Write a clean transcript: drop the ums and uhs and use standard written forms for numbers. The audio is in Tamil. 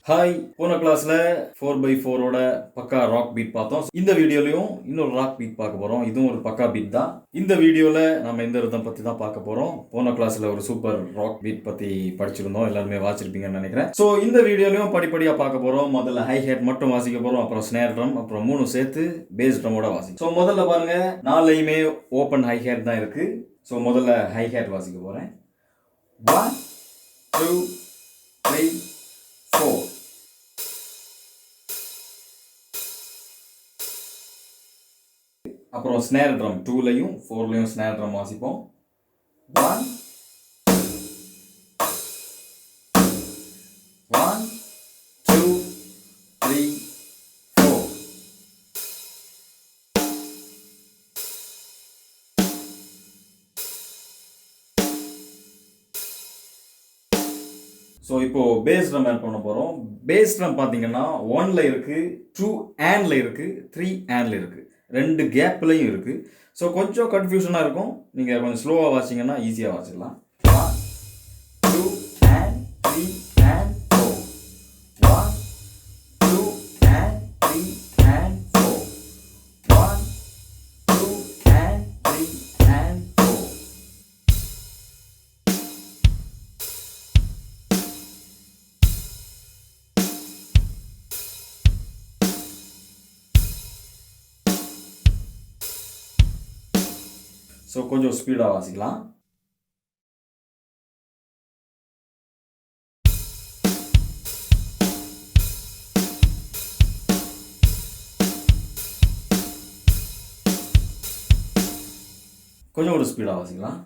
ஹாய், போன கிளாஸ்ல 4x4 ஓட பக்கா ராக் பீட் பார்த்தோம். இந்த வீடியோலயும் இன்னொரு ராக் பீட் பார்க்க போறோம். இதுவும் ஒரு பக்கா பீட் தான். இந்த வீடியோல நம்ம இந்த ரிதம் பத்தி தான் பார்க்க போறோம். போன கிளாஸ்ல ஒரு சூப்பர் ராக் பீட் பத்தி படிச்சிருந்தோம். எல்லாருமே வாசிச்சிருப்பீங்கன்னு நினைக்கிறேன். சோ இந்த வீடியோலயும் படிப்படியா பார்க்க போறோம். முதல்ல ஹை ஹேட் மட்டும் வாசிக்க போறோம். அப்புறம் ஸ்னேர் ட்ரம், அப்புறம் 3 சேர்த்து பேஸ் ட்ரமோட வாசிக்கும். சோ முதல்ல பாருங்க, 4லையுமே ஓபன் ஹை ஹேட் தான் இருக்கு. சோ முதல்ல ஹை ஹேட் வாசிக்க போறேன். 1 2 3 4. அப்புறம் ஸ்னேர் ட்ரம் 2லையும் 4லையும் ஸ்னேர் ட்ரம் வாசிப்போம். 1 1 2 3 4. ஸோ இப்போ பேஸ் ட்ரம் ஆட் பண்ண போறோம். பேஸ் ட்ரம் பார்த்தீங்கன்னா 1ல இருக்கு, 2 அண்ட்ல இருக்கு, 3 அண்ட்ல இருக்கு, 2 கேப்லையும் இருக்கு. ஸோ கொஞ்சம் கன்ஃபியூஷனாக இருக்கும். நீங்கள் கொஞ்சம் ஸ்லோவாக வாசிங்கன்னா ஈஸியாக வாசிக்கலாம். 1 2 and 3 and 4. 1 2 and 3 and 4. 1 2 and 3 and 4. So கொஞ்சம் ஸ்பீடாக வாசிக்கலாம். கொஞ்சம் ஒரு ஸ்பீடாக வாசிக்கலாம்.